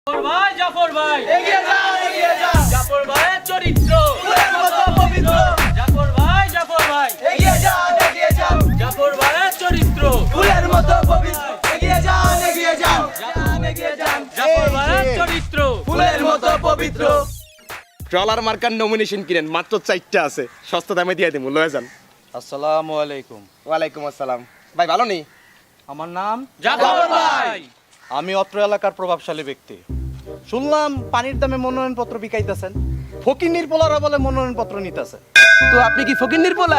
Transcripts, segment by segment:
জাফর ভাই এগিয়ে যাও এগিয়ে যাও জাফর ভাইয়ের চরিত্র ফুলের মতো পবিত্র জাফর ভাই এগিয়ে যাও জাফর ভাইয়ের চরিত্র ফুলের মতো পবিত্র এগিয়ে যাও এগিয়ে যাও জাফর ভাইয়ের চরিত্র ফুলের মতো পবিত্র ট্রলার মার্কার নমিনেশন কিনেন মাত্র 4টা আছে সস্তা দামে দিয়ে দিমু লয়ে যান। আসসালামু আলাইকুম। ওয়ালাইকুম আসসালাম। ভাই ভালো নেই? আমার নাম জাফর ভাই আমি অত্র এলাকার প্রভাবশালী ব্যক্তি। শুনলাম পানির দামে মনোনয়নপত্র বিকাইতেছেন, ফকিন্নির পোলারা বলে মনোনয়নপত্র নিতেছে। তো আপনি কি ফকিন্নির পোলা?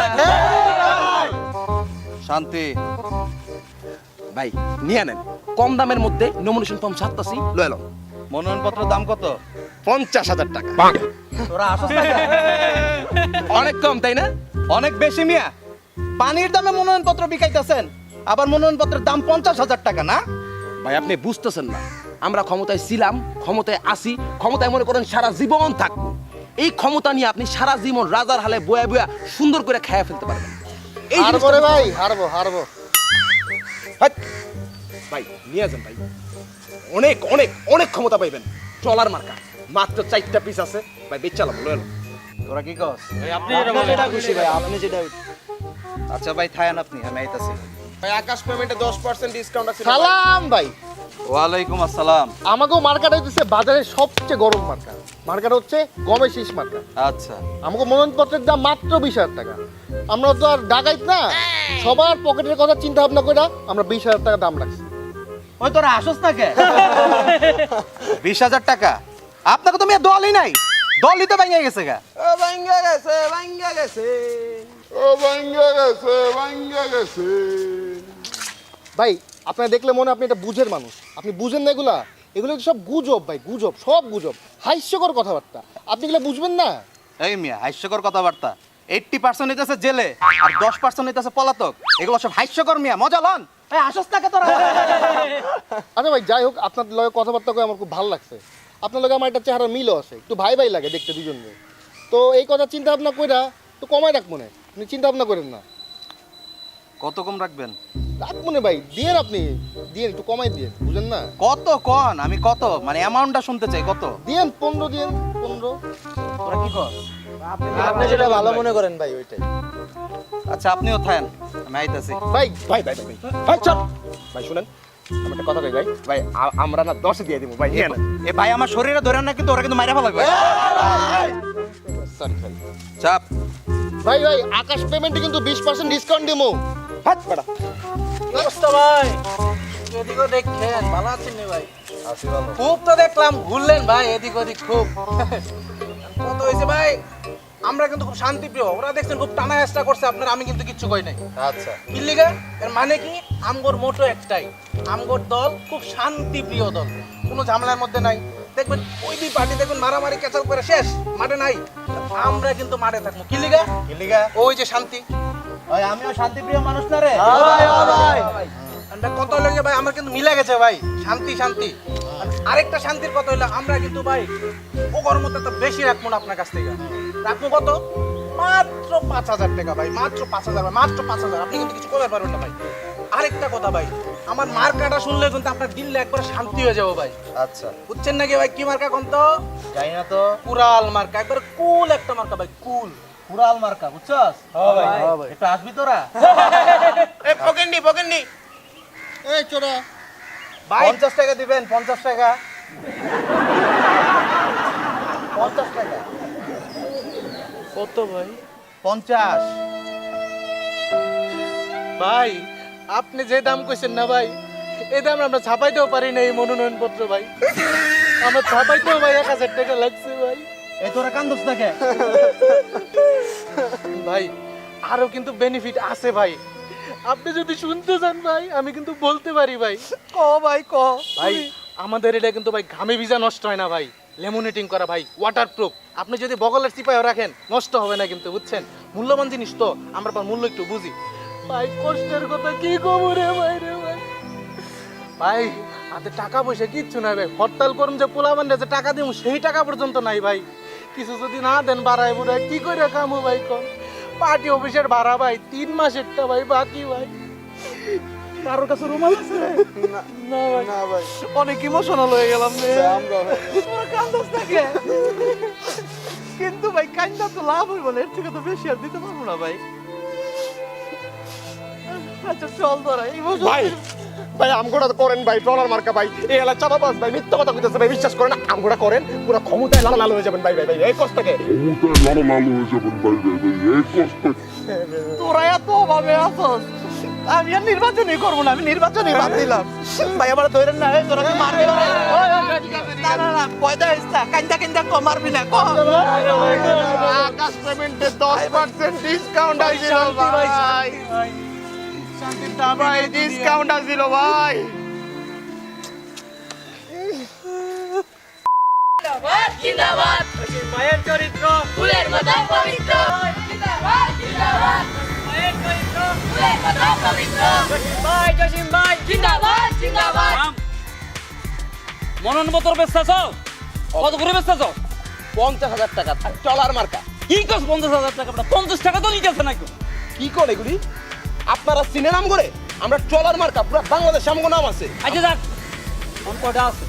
শান্তি, ভাই নিয়ে নেন, কম দামের মধ্যে নমিনেশন ফর্ম সাতটাছি লয়ে লন। মনোনয়নপত্রের দাম কত? 50,000 টাকা। তোরা আসছ না কেন? অনেক কম তাই না? অনেক বেশি মিয়া। পানির দামে মনোনয়নপত্র বিকাইতেছেন, আবার মনোনয়নপত্রের দাম 50,000 টাকা না? ভাই আপনি বুঝতেছেন না, আমরা ক্ষমতায় ছিলাম, ক্ষমতায় আসি, ক্ষমতায় মনে করেন সারা জীবন থাকবো। এই ক্ষমতা নিয়ে আপনি সারা জীবন রাজার হালে বয়া বয়া সুন্দর করে খেয়ে ফেলতে পারবেন। এই হারবো রে ভাই, হারবো। হাট! ভাই নিয়ে যান ভাই, অনেক অনেক অনেক ক্ষমতা পাইবেন। ট্রলার মার্কা মাত্র 4টা পিস আছে ভাই, বেচালাম লয়ে লন। তোরা কি কস? আপনি যেটা খুশি ভাই, আপনি যেটা। আচ্ছা ভাই থাকেন আপনি, আমি আইতাছি। ভাই আকাশ পেমেন্টে 10% ডিসকাউন্ট আছে। সালাম ভাই। ওয়ালাইকুম আসসালাম। আমাকেও মার্কাটা হচ্ছে বাজারের সবচেয়ে গরম মার্কা। মার্কাটা হচ্ছে গমের শীষ মার্কা। আচ্ছা, আমাকে মনোনয়নপত্রের দাম মাত্র 20,000 টাকা। আমরা তো আর ডাকাইত না, সবার পকেটের কথা চিন্তা ভাবনা করে আমরা 20,000 টাকা দাম রাখছি। ওই তোরা আসস না কে? 20,000 টাকা? আপনাকে তো মেয়ে দলই নাই, দলই তো ভেঙে গেছে গা। ও ভাঙ্গা গেছে, ভাঙ্গা গেছে। ভাই আপনারা দেখলে মনে হয় আপনি এটা বুঝের মানুষ, আপনি বুঝেন না এগুলা। এগুলো সব গুজব ভাই, গুজব, সব গুজব, হাস্যকর কথাবার্তা। আপনি এগুলো বুঝবেন না। এই মিয়া হাস্যকর কথাবার্তা। 80% হইতেছে জেলে আর 10% হইতেছে পলাতক। এগুলো সব হাস্যকর মিয়া, মজা লন। এই আসস না কে তোরা? আচ্ছা ভাই যাই হোক, আপনার লগে কথাবার্তা করে আমার খুব ভালো লাগছে। আপনার লগে আমার একটা চেহারা মিলও আছে, একটু ভাই ভাই লাগে দেখতে দুজনে। তো এই কথা চিন্তা ভাবনা কইরা তো কমায় রাখ মনে, আপনি চিন্তা ভাবনা করেন না। কত কম রাখবেন? রাখ মনে ভাই, দিয়েন আপনি, দিয়েন একটু কমাই দিয়েন, বুঝেন না? কত কন, আমি কত মানে অ্যামাউন্টটা শুনতে চাই কত। দিয়েন 15 দিয়েন, 15। তোরা কি কর? আপনি যেটা ভালো মনে করেন ভাই ওইটাই। আচ্ছা আপনিও থাকেন, আমি আইতাছি। ভাই ভাই ভাই ভাই ভাই চল ভাই, শুনেন আমার একটা কথা কই ভাই, ভাই আমরা না 10 দিয়ে দিব ভাই, নিয়ে নেন। এ ভাই আমার শরীরে ধরে না, কিন্তু ওরা কিন্তু মাইরা ফেলাবে। সরি সরি চাপ। ভাই ভাই, আকাশ পেমেন্টে কিন্তু 20% ডিসকাউন্ট দিমু। হাট বেটা। অবস্থা ভাই এদিকে দেখেন ভালো আছেন নি ভাই? আসি ভালো। খুব তো দেখলাম ঘুরলেন ভাই এদিক ওদিক খুব। কত হয়েছে ভাই? আমরা কিন্তু খুব শান্তিপ্রিয়, ওরা দেখছেন খুব টানা হেস্টা করছে আপনার, আমি কিন্তু কিচ্ছু কই নাই। আচ্ছা কিল্লিগা এর মানে কি, আমগোর মোটো একটাই, আমগোর দল খুব শান্তিপ্রিয় দল, কোনো ঝামেলার মধ্যে নাই। দেখবেন ওই দুই পার্টি দেখবেন মারামারি কেচাল করে শেষ, মাঠে নাই। আমরা কিন্তু মাঠে থাকবো। কিল্লিগা কিলিগা ওই যে শান্তি। ভাই আমিও শান্তিপ্রিয় মানুষ না রে। ভাই আমরা কত লাগে ভাই, আমরা কিন্তু মিলে গেছে ভাই, শান্তি শান্তি। আর আরেকটা শান্তির কথা হইলো আমরা কিন্তু ভাই ওগর মতো তো বেশি রাখবো না আপনার কাছ থেকে। রাখবো কত? মাত্র 5,000 টাকা ভাই, মাত্র 5,000 ভাই, মাত্র 5,000। আপনি কিন্তু কিছু করতে পারবেন না ভাই। আরেকটা কথা ভাই, আমার মার্কাটা শুনলে কিন্তু আপনার দিলে একবার শান্তি হয়ে যাবো ভাই, আচ্ছা বুঝছেন নাকি ভাই? কি মার্কা কোন তো? জানি না তো। কুরাল মার্কা, একবার কুল একটা মার্কা ভাই, কুল। কুড়াল মার্কা, বুঝছস? হ্যাঁ ভাই একটু আসবি তোরা? এ পকেননি এই চোরা ভাই 50 টাকা দিবেন, 50 টাকা। 50 টাকা। কত ভাই? 50। ভাই আপনি যে দাম কইছেন না ভাই, এই দাম আমরা ছাপাইতেও পারি না এই মনোনয়ন পত্র ভাই। আমরা ছাপাইতেও ভাই 1,000 টাকা লাগছে ভাই। এই তোরা কান্দস না কে? ভাই আরো কিন্তু বেনিফিট আছে ভাই, আপনি যদি শুনতে চান ভাই আমি কিন্তু বলতে পারি ভাই। ক ভাই ক। ভাই আমাদের এটা কিন্তু ভাই ঘামে ভিজা নষ্ট হয় না ভাই, লেমনেটিং করা ভাই, ওয়াটারপ্রুফ। আপনি যদি বগলের চিপায়ও রাখেন নষ্ট হবে না কিন্তু, বুঝছেন? মূল্যবান জিনিস তো, আমরা মূল্য একটু বুঝি ভাই। কষ্টের কথা কি কমু রে ভাই, রে ভাই ভাই হাতে টাকা পয়সা কিচ্ছু নাই ভাই। হরতাল করুন যে পোলাবান যে টাকা দিব সেই টাকা পর্যন্ত নাই ভাই। কিছু যদি না দেন বাড়ায় বুড়ায় কি করে কামু ভাই? কোন পার্টি অফিসের ভাড়া ভাই 3 মাসেরটা ভাই বাকি ভাই। কারোর কাছে রুমাল আছে? না ভাই অনেক ইমোশনাল হয়ে গেলাম রে। আমরা তোরা কান্দাস নাকি? কিন্তু ভাই কান্দা তো লাভ হইব না, এর থেকে তো বেশি আর দিতে পারবো না ভাই। আচ্ছা চল তোরা ইমোশন ভাই ভাই আমগোটা করেন ভাই, ট্রলার মার্কা ভাই, এই এলা চাপাবাজ ভাই, মিথ্যা কথা কইতেছে ভাই, বিশ্বাস করেন আমগোটা করেন, পুরো ক্ষমতায় লাল লাল হয়ে যাবেন ভাই ভাই ভাই, এই কষ্ট থেকে লাল লাল হয়ে যাবেন ভাই ভাই ভাই এই কষ্ট তোরা এত ভাবে আসস, আমি আর নির্বাচনই করবো না, আমি নির্বাচনই বাদ দিলাম। ভাই আমার ধরেন না, এই তোরা কি মারবি না? না না না পয়দা ইস্তা কান্দা কান্দা কো মারবি না কো। আকাশ পেমেন্টে 10% ডিসকাউন্ট আছে ভাই, শান্তির দাম ভাই, ডিসকাউন্ট আছে ভাই। জিন্দাবাদ মায়ের চরিত্র ফুলের মতো পবিত্র জিন্দাবাদ জিন্দাবাদ মায়ের চরিত্র ফুলের মতো পবিত্র জসিম ভাই জিন্দাবাদ জিন্দাবাদ মনন বোতল বেচতেছ? কত করে বেচতেছ? 50,000 টাকা ট্রলার মার্কা। কি কস 50,000 টাকা? 50 টাকা তো নিতেছে নাকি? কি করে এগুলি? আপনারা চিনে নাম করে? আমরা ট্রলার মার্কা, পুরো বাংলাদেশে আমগো নাম আছে। আচ্ছা যাক, কোন কয়টা আছে?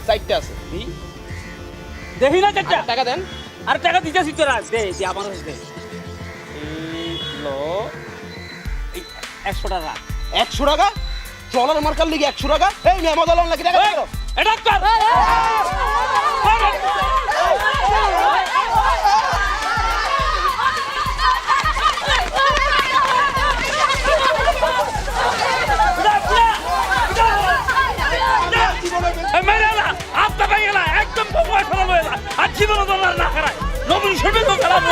4টা আছে। দেখি না চারটা? টাকা দেন। আর টাকা দিতেছি তোরা, দে দে আমার দে। এই লো 100 টাকা। 100 টাকা? ট্রলার মার্কার লিগে 100 টাকা? এই মেয়ে মজা লন লাগি টাকা এই, দাও। এটা কর। একদম পয়সা না আর জীবন না খারাপ নবীন সেটা তো খারাপ